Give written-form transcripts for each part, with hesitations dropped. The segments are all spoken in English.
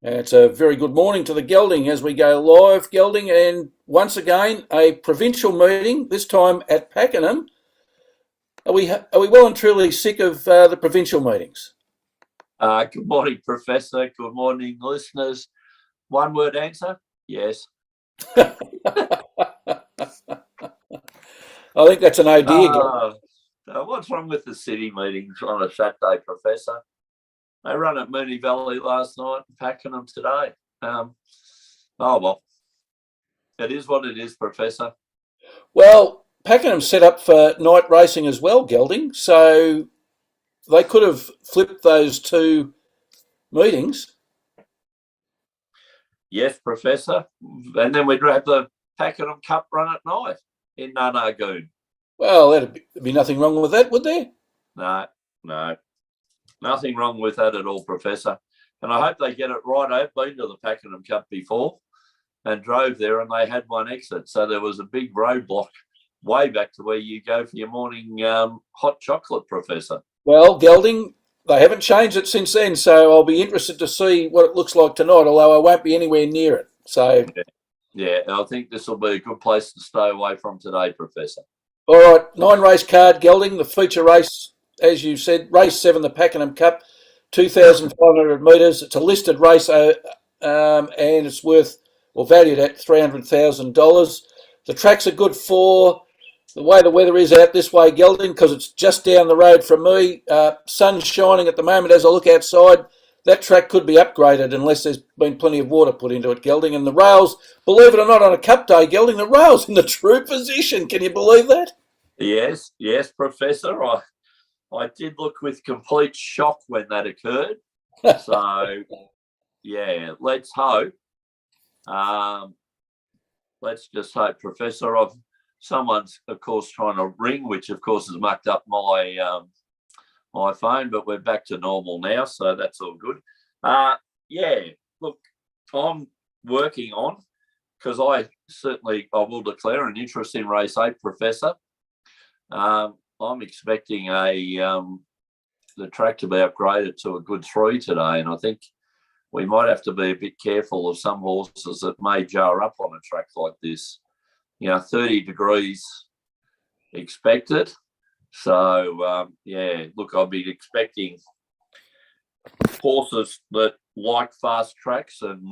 It's a very good morning to the Gelding as we go live, Gelding, and once again a provincial meeting. This time at Pakenham. Are we well and truly sick of the provincial meetings? Good morning, Professor. Good morning, listeners. One word answer: yes. I think that's an idea, Gelding. What's wrong with the city meetings on a Saturday, Professor? They run at Moonee Valley last night and Pakenham today. Oh well, it is what it is, Professor. Well, Pakenham's set up for night racing as well, Gelding, so they could have flipped those two meetings. Yes, Professor. And then we'd have the Pakenham Cup run at night in Nunnagoon. Well, there'd be nothing wrong with that, would there? No. Nothing wrong with that at all, Professor. And I hope they get it right. I've been to the Pakenham Cup before and drove there, and they had one exit. So there was a big roadblock way back to where you go for your morning hot chocolate, Professor. Well, Gelding, they haven't changed it since then, so I'll be interested to see what it looks like tonight, although I won't be anywhere near it. So, yeah, I think this will be a good place to stay away from today, Professor. all right, 9 race card, Gelding, the feature race, as you said, race 7, the Pakenham Cup, 2,500 metres. It's a listed race and it's worth or valued at $300,000. The track's a good for the way the weather is out this way, Gelding, because it's just down the road from me. Sun's shining at the moment as I look outside. That track could be upgraded unless there's been plenty of water put into it, Gelding. And the rails, believe it or not, on a cup day, Gelding, the rail's in the true position. Can you believe that? Yes, Professor. I did look with complete shock when that occurred. So, yeah, let's hope. Let's just hope, Professor. Someone's, of course, trying to ring, which, of course, has mucked up my my phone, but we're back to normal now, so that's all good. Yeah, look, I'm working on, because I will declare an interest in race 8, Professor. I'm expecting the track to be upgraded to a good 3 today, and I think we might have to be a bit careful of some horses that may jar up on a track like this. 30 degrees expected. So, look, I'll be expecting horses that like fast tracks, and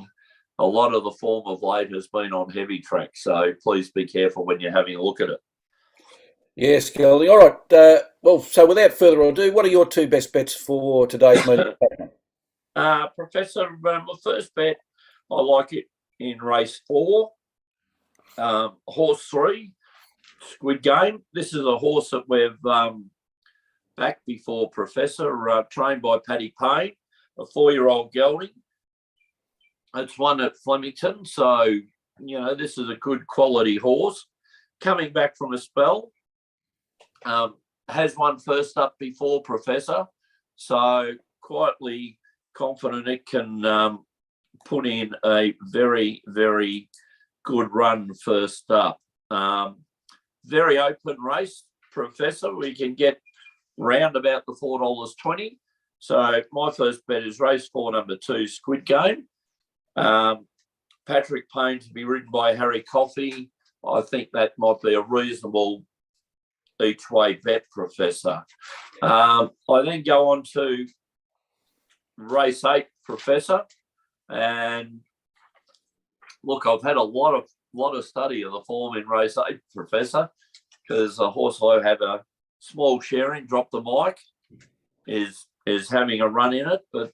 a lot of the form of late has been on heavy tracks. So please be careful when you're having a look at it. Yes, Gelding. All right. Well, so without further ado, what are your 2 best bets for today's meeting? Professor, my first bet, I like it in race 4, horse 3, Squid Game. This is a horse that we've backed before, Professor, trained by Paddy Payne, a 4-year-old gelding. It's won at Flemington, so, this is a good quality horse. Coming back from a spell, has won first up before, Professor, so quietly confident it can put in a very, very good run first up. Very open race, Professor. We can get round about the $4.20. So my first bet is race 4, number 2, Squid Game. Patrick Payne to be ridden by Harry Coffey. I think that might be a reasonable each way bet, Professor. I then go on to race 8, Professor. And look, I've had a lot of study of the form in race 8, Professor, because a horse I have a small share in, Drop the Mic, is having a run in it, but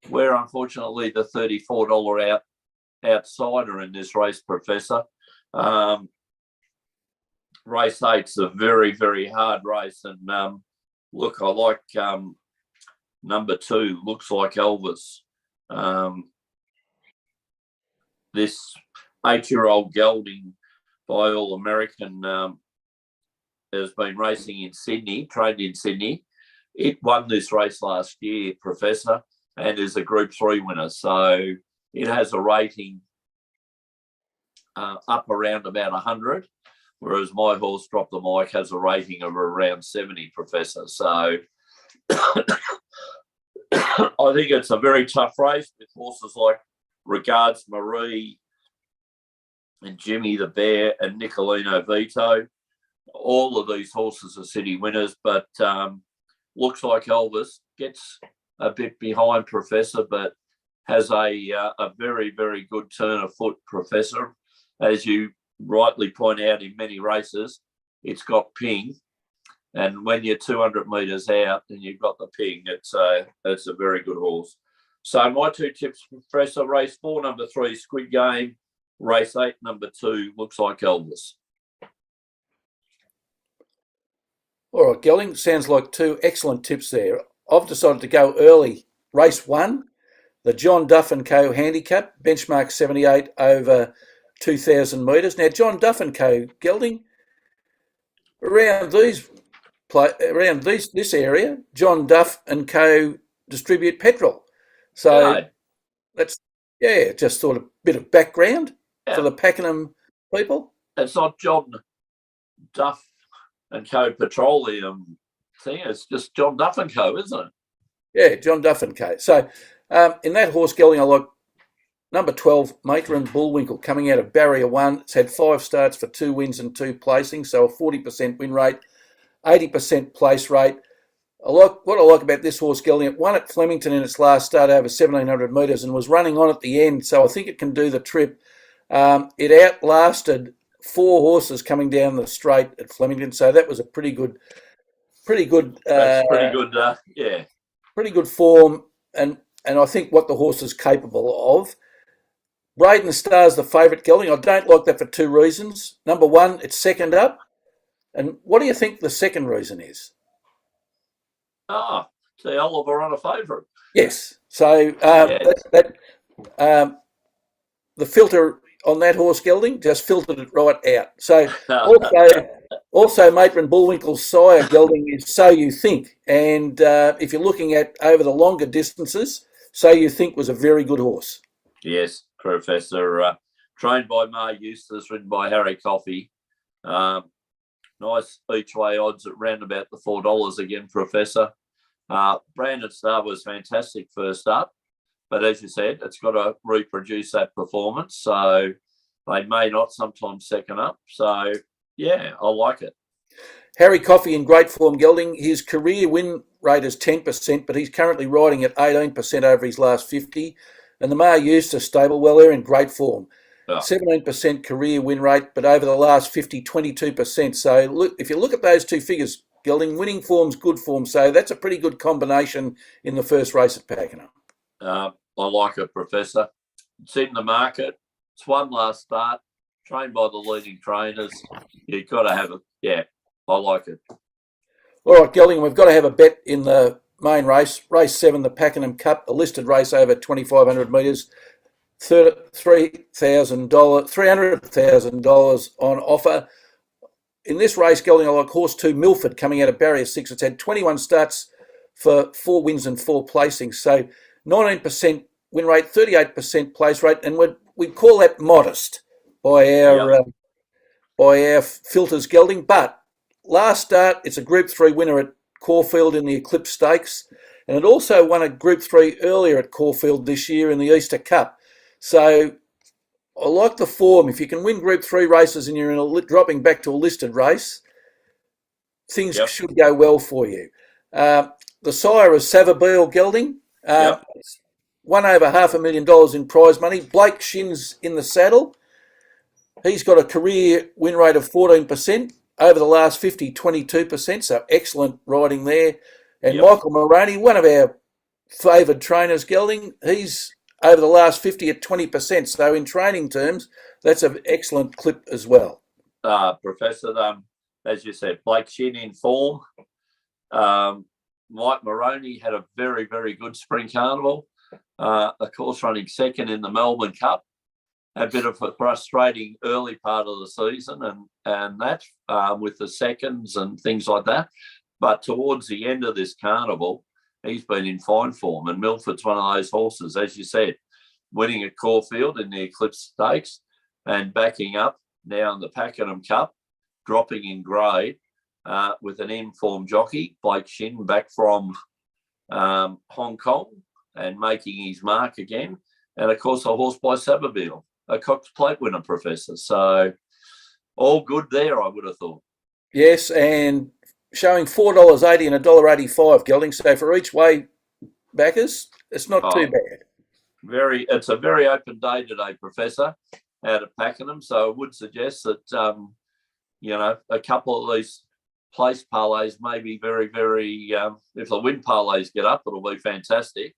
we're unfortunately the $34 outsider in this race, Professor. Race 8's a very, very hard race, and look, I like number 2, Looks Like Elvis. This 8-year-old gelding by All American has been racing in Sydney, trained in Sydney. It won this race last year, Professor, and is a Group 3 winner. So it has a rating up around about 100, whereas my horse, Drop the Mic, has a rating of around 70, Professor. So I think it's a very tough race with horses like Regards Marie and Jimmy the Bear and Nicolino Vito. All of these horses are city winners, but looks like Elvis gets a bit behind Professor, but has a very, very good turn of foot, Professor. As you rightly point out, in many races, it's got ping. And when you're 200 metres out and you've got the ping, it's a very good horse. So my two tips, Professor, race 4, number 3, Squid Game. Race 8, number 2, looks like Elvis. All right, Gelding, sounds like 2 excellent tips there. I've decided to go early. Race 1, the John Duff & Co. Handicap, benchmark 78 over 2,000 metres. Now, John Duff & Co. Gelding, around this area, John Duff & Co. distribute petrol. So that's, just thought a bit of background for the Pakenham people. It's not John Duff and Co. Petroleum thing. It's just John Duff and Co., isn't it? Yeah, John Duff and Co. So in that horse, Gelding, I like number 12, Mater and Bullwinkle, coming out of Barrier 1. It's had 5 starts for 2 wins and 2 placings, so a 40% win rate, 80% place rate. What I like about this horse, Gelding, it won at Flemington in its last start over 1,700 metres and was running on at the end, so I think it can do the trip. It outlasted 4 horses coming down the straight at Flemington, so that was a pretty good. That's pretty good. Pretty good form, and I think what the horse is capable of. Braden Star's the favourite, Gelding. I don't like that for 2 reasons. Number 1, it's second up, and what do you think the second reason is? The Oliver on a favourite. Yes. So the filter on that horse, Gelding, just filtered it right out. So also Mater and Bullwinkle's sire, Gelding, is So You Think. And if you're looking at over the longer distances, So You Think was a very good horse. Yes, Professor. Trained by Mar Eustace, ridden by Harry Coffey. Nice each way odds at round about the $4 again, Professor. Brandon Star was fantastic first up, but as you said, it's got to reproduce that performance. So they may not, sometimes second up. So, yeah, I like it. Harry Coffey in great form, Gelding. His career win rate is 10%, but he's currently riding at 18% over his last 50. And the Mar Eustace stable, well, they're in great form. 17% career win rate, but over the last 50, 22%. So look, if you look at those 2 figures, Gelding, winning form's good form. So that's a pretty good combination in the first race at Pakenham. I like it, Professor. It's in the market. It's won last start, trained by the leading trainers. You've got to have it. Yeah, I like it. All right, Gelding, we've got to have a bet in the main race. Race 7, the Pakenham Cup, a listed race over 2,500 metres. $300,000 on offer. In this race, Gelding, I like horse 2, Milford, coming out of Barrier 6. It's had 21 starts for 4 wins and 4 placings. So 19% win rate, 38% place rate, and we call that modest by our filters, Gelding. But last start, it's a Group 3 winner at Caulfield in the Eclipse Stakes, and it also won a Group 3 earlier at Caulfield this year in the Easter Cup. So I like the form. If you can win Group 3 races and you're dropping back to a listed race, things should go well for you. The sire is Savabeel, Gelding. Won over $500,000 in prize money. Blake Shin's in the saddle. He's got a career win rate of 14%. Over the last 50, 22%. So excellent riding there. And Michael Moroney, one of our favoured trainers, Gelding, he's over the last 50 at 20%. So in training terms, that's an excellent clip as well. Professor, as you said, Blake Shin in form. Mike Moroney had a very, very good spring carnival. Of course, running second in the Melbourne Cup. A bit of a frustrating early part of the season and that with the seconds and things like that. But towards the end of this carnival, he's been in fine form. And Milford's one of those horses, as you said, winning at Caulfield in the Eclipse Stakes and backing up now in the Pakenham Cup, dropping in grade with an in-form jockey, Blake Shin, back from Hong Kong and making his mark again. And, of course, a horse by Saberville, a Cox Plate winner, Professor. So all good there, I would have thought. Yes, and showing $4.80 and $1.85, Gelding. So for each way backers, it's not too bad. It's a very open day today, Professor, out of Pakenham. So I would suggest that, a couple of these place parlays may be very, very, if the win parlays get up, it'll be fantastic.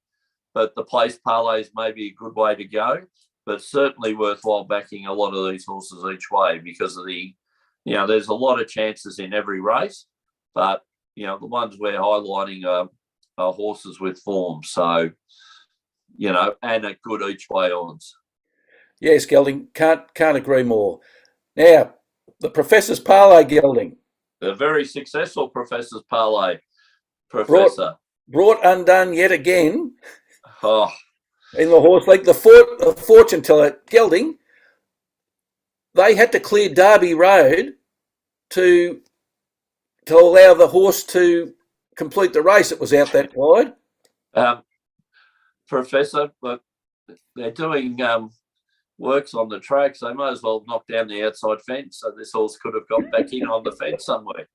But the place parlays may be a good way to go, but certainly worthwhile backing a lot of these horses each way because of there's a lot of chances in every race, but, the ones we're highlighting are horses with form. So, and at good each way odds. Yes, Gelding, can't agree more. Now, the Professor's Parlay, Gelding. A very successful Professor's Parlay, Professor. Brought undone yet again in the horse league. The fortune teller, Gelding, they had to clear Derby Road to allow the horse to complete the race. It was out that wide. Professor, but they're doing works on the track, so they might as well knock down the outside fence so this horse could have got back in on the fence somewhere.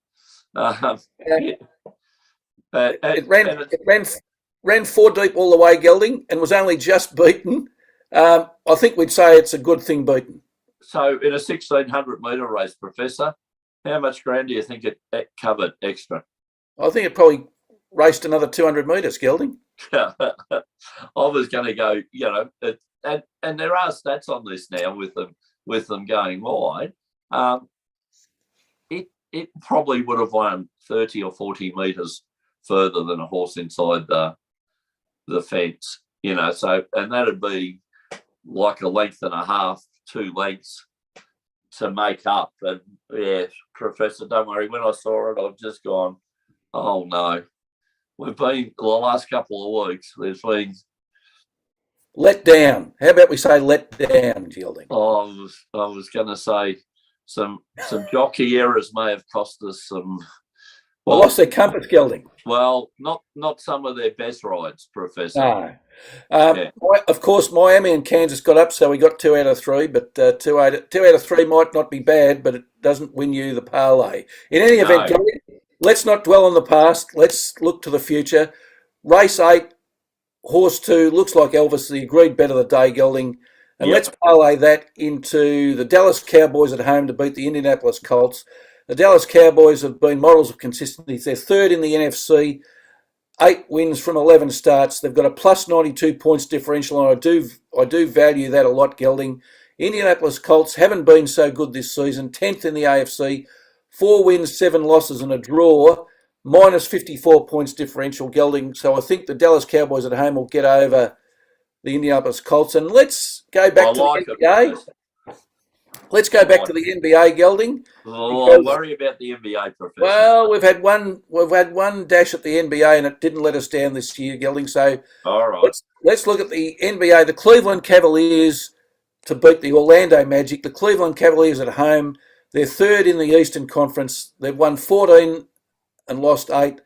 It ran 4 deep all the way, Gelding, and was only just beaten. I think we'd say it's a good thing beaten. So in a 1,600 metre race, Professor, how much ground do you think it covered extra? I think it probably raced another 200 metres, Gelding. I was going to go, and there are stats on this now with them going wide. It probably would have won 30 or 40 metres further than a horse inside the fence, So, and that'd be like a length and a half, 2 lengths to make up. And yeah, Professor, don't worry. When I saw it, I've just gone, oh no. We've been the last couple of weeks. There's been let down. How about we say let down, Gelding? Oh, I was going to say some jockey errors may have cost us some. Well, lost their compass, Gelding. Well, not some of their best rides, Professor. No. Of course, Miami and Kansas got up, so we got 2 out of 3. But 2 out of 3 might not be bad, but it doesn't win you the parlay. In any event, Gelding, let's not dwell on the past. Let's look to the future. Race 8, Horse 2, looks like Elvis, the agreed bet of the day, Gelding. And let's parlay that into the Dallas Cowboys at home to beat the Indianapolis Colts. The Dallas Cowboys have been models of consistency. They're 3rd in the NFC, 8 wins from 11 starts. They've got a plus 92 points differential, and I do value that a lot, Gelding. Indianapolis Colts haven't been so good this season, 10th in the AFC, 4 wins, 7 losses and a draw, minus 54 points differential, Gelding. So I think the Dallas Cowboys at home will get over the Indianapolis Colts. And let's go back to the NBA. Let's go back to the NBA, Gelding. Oh, I worry about the NBA, Professor. Well, we've had one dash at the NBA, and it didn't let us down this year, Gelding. So all right, let's look at the NBA. The Cleveland Cavaliers to beat the Orlando Magic. The Cleveland Cavaliers at home. They're 3rd in the Eastern Conference. They've won 14 and lost 8.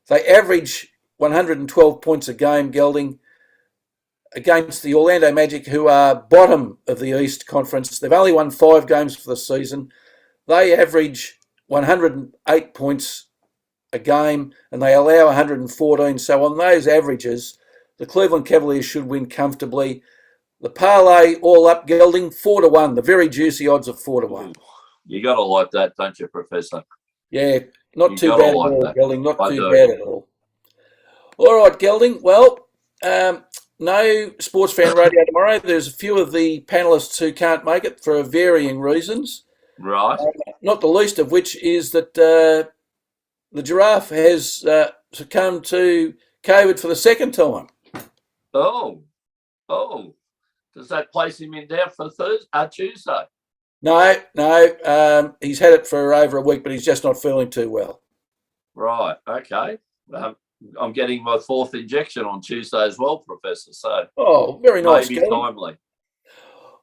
They average 112 points a game, Gelding, against the Orlando Magic, who are bottom of the East Conference. They've only won 5 games for the season. They average 108 points a game, and they allow 114. So on those averages, the Cleveland Cavaliers should win comfortably. The parlay all up, Gelding, 4-1. The very juicy odds of 4-1. You got to like that, don't you, Professor? Yeah, not too bad at all, Gelding. Not too bad at all. All right, Gelding. Well, no Sports Fan Radio tomorrow. There's a few of the panellists who can't make it for varying reasons. Right. Not the least of which is that the Giraffe has succumbed to COVID for the 2nd time. Oh. Does that place him in doubt for Tuesday? No. He's had it for over a week, but he's just not feeling too well. Right. Okay. I'm getting my 4th injection on Tuesday as well, Professor. So very nice. Maybe timely.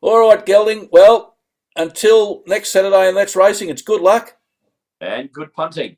All right, Gelding. Well, until next Saturday and that's racing, it's good luck. And good punting.